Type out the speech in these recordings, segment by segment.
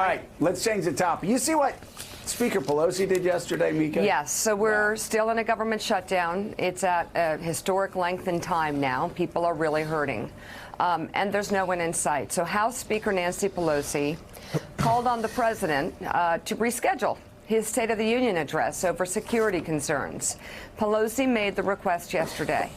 All right, let's change the topic. You see what Speaker Pelosi did yesterday, Mika? Yes, so we're still in a government shutdown. It's at a historic length in time now. People are really hurting. And there's no one in sight. So House Speaker Nancy Pelosi called on the president to reschedule his State of the Union address over security concerns. Pelosi made the request yesterday,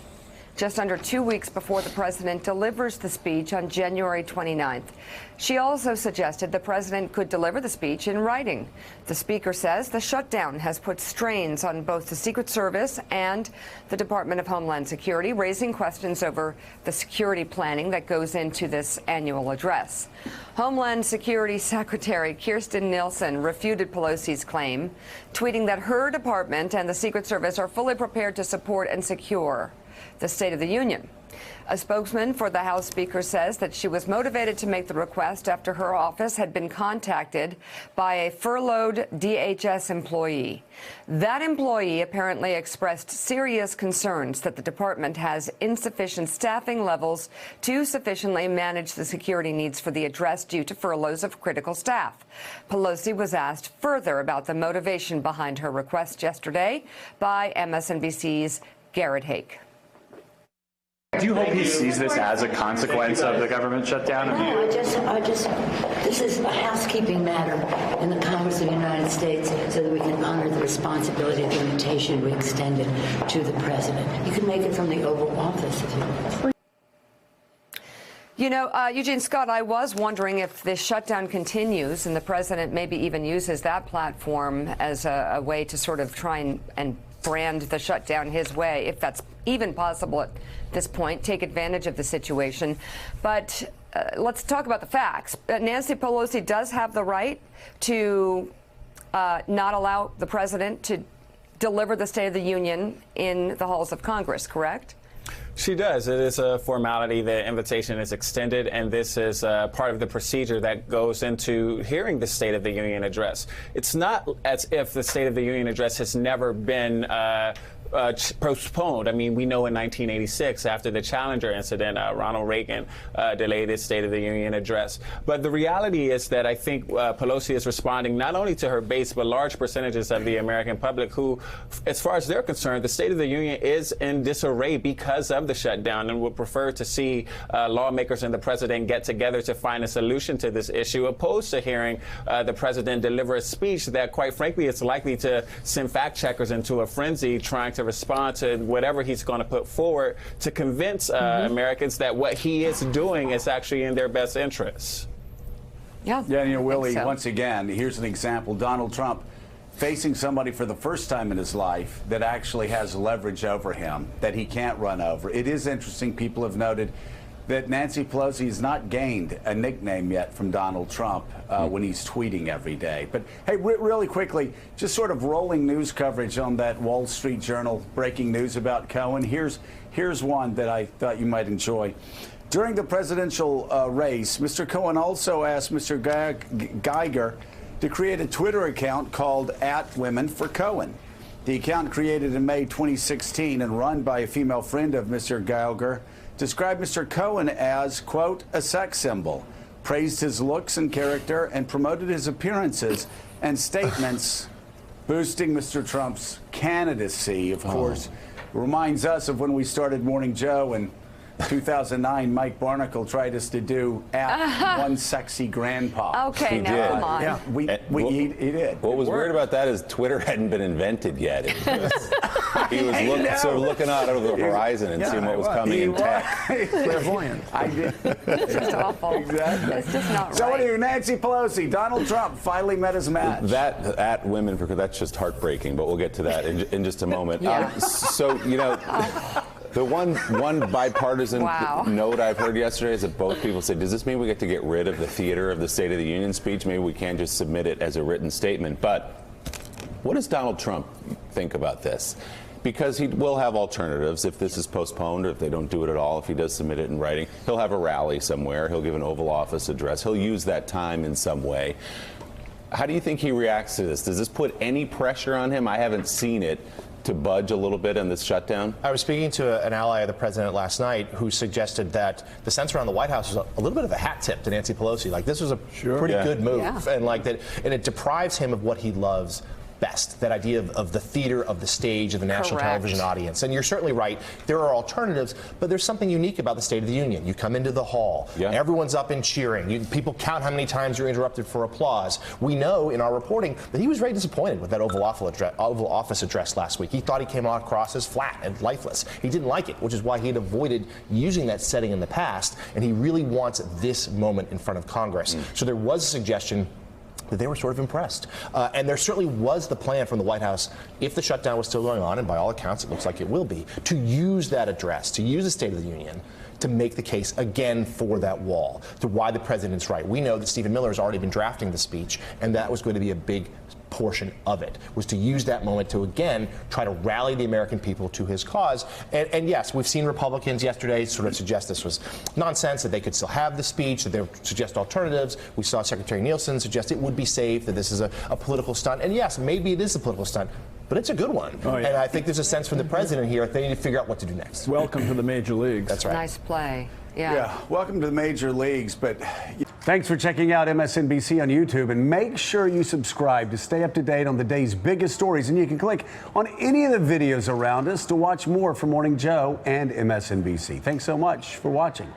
just under 2 weeks before the president delivers the speech on January 29th. She also suggested the president could deliver the speech in writing. The speaker says the shutdown has put strains on both the Secret Service and the Department of Homeland Security, raising questions over the security planning that goes into this annual address. Homeland Security Secretary Kirstjen Nielsen refuted Pelosi's claim, tweeting that her department and the Secret Service are fully prepared to support and secure the State of the Union. A spokesman for the House Speaker says that she was motivated to make the request after her office had been contacted by a furloughed DHS employee. That employee apparently expressed serious concerns that the department has insufficient staffing levels to sufficiently manage the security needs for the address due to furloughs of critical staff. Pelosi was asked further about the motivation behind her request yesterday by MSNBC's Garrett Hake. Do you hope he sees this as a consequence of the government shutdown? No, this is a housekeeping matter in the Congress of the United States so that we can honor the responsibility of the invitation we extended to the president. You can make it from the Oval Office if you want. You know, Eugene Scott, I was wondering if this shutdown continues and the president maybe even uses that platform as a way to sort of try and brand the shutdown his way, if that's even possible at this point, take advantage of the situation. But let's talk about the facts. Nancy Pelosi does have the right to not allow the president to deliver the State of the Union in the halls of Congress, correct? She does. It is a formality. The invitation is extended, and this is part of the procedure that goes into hearing the State of the Union address. It's not as if the State of the Union address has never been postponed. I mean, we know in 1986, after the Challenger incident, Ronald Reagan delayed his State of the Union address. But the reality is that I think Pelosi is responding not only to her base, but large percentages of the American public who, as far as they're concerned, the State of the Union is in disarray because of the shutdown and would prefer to see lawmakers and the president get together to find a solution to this issue, opposed to hearing the president deliver a speech that, quite frankly, is likely to send fact checkers into a frenzy trying to respond to whatever he's going to put forward to convince Americans that what he is doing is actually in their best interests. Yeah, you know, Willie, once again, here's an example. Donald Trump facing somebody for the first time in his life that actually has leverage over him, that he can't run over. It is interesting. People have noted that Nancy Pelosi has not gained a nickname yet from Donald Trump when he's tweeting every day. But hey, really quickly, just sort of rolling news coverage on that Wall Street Journal breaking news about Cohen. Here's one that I thought you might enjoy. During the presidential race, Mr. Cohen also asked Mr. Geiger to create a Twitter account called @WomenForCohen. The account, created in May 2016 and run by a female friend of Mr. Geiger, described Mr. Cohen as, quote, a sex symbol, praised his looks and character, and promoted his appearances and statements boosting Mr. Trump's candidacy. Of course, reminds us of when we started Morning Joe and 2009, Mike Barnacle tried us to do one sexy grandpa. Okay, he now did. come on. Yeah, he did. What was weird about that is Twitter hadn't been invented yet. He was sort of looking out over the horizon and seeing what was coming in tech. Clairvoyant. I did. It's just awful. Exactly. It's just not So right. anyway, Nancy Pelosi, Donald Trump finally met his match. That Women for, that's just heartbreaking, but we'll get to that in just a moment. Yeah. So, you know, the one bipartisan note I've heard yesterday is that both people said, does this mean we get to get rid of the theater of the State of the Union speech? Maybe we can't just submit it as a written statement. But what does Donald Trump think about this? Because he will have alternatives if this is postponed or if they don't do it at all. If he does submit it in writing, he'll have a rally somewhere. He'll give an Oval Office address. He'll use that time in some way. How do you think he reacts to this? Does this put any pressure on him? I haven't seen it to budge a little bit in this shutdown? I was speaking to an ally of the president last night who suggested that the sense around the White House was a little bit of a hat tip to Nancy Pelosi. Like, this was a pretty good move, and like that, and it deprives him of what he loves best, that idea of the theater, of the stage, of the national television audience. And you're certainly right, there are alternatives, but there's something unique about the State of the Union. You come into the hall, everyone's up and cheering. People count how many times you're interrupted for applause. We know in our reporting that he was very disappointed with that Oval Office address last week. He thought he came across as flat and lifeless. He didn't like it, which is why he had avoided using that setting in the past, and he really wants this moment in front of Congress. So there was a suggestion that they were sort of impressed. And there certainly was the plan from the White House, if the shutdown was still going on, and by all accounts it looks like it will be, to use that address, to use the State of the Union, to make the case again for that wall, to why the president's right. We know that Stephen Miller has already been drafting the speech, and that was going to be a big portion of it, was to use that moment to again try to rally the American people to his cause. And yes, we've seen Republicans yesterday sort of suggest this was nonsense, that they could still have the speech, that they would suggest alternatives. We saw Secretary Nielsen suggest it would be safe, that this is a political stunt. And yes, maybe it is a political stunt, but it's a good one. And I think there's a sense from the president here that they need to figure out what to do next. Welcome to the major leagues. That's right. Nice play. Yeah. Welcome to the major leagues. But thanks for checking out MSNBC on YouTube, and make sure you subscribe to stay up to date on the day's biggest stories. And you can click on any of the videos around us to watch more from Morning Joe and MSNBC. Thanks so much for watching.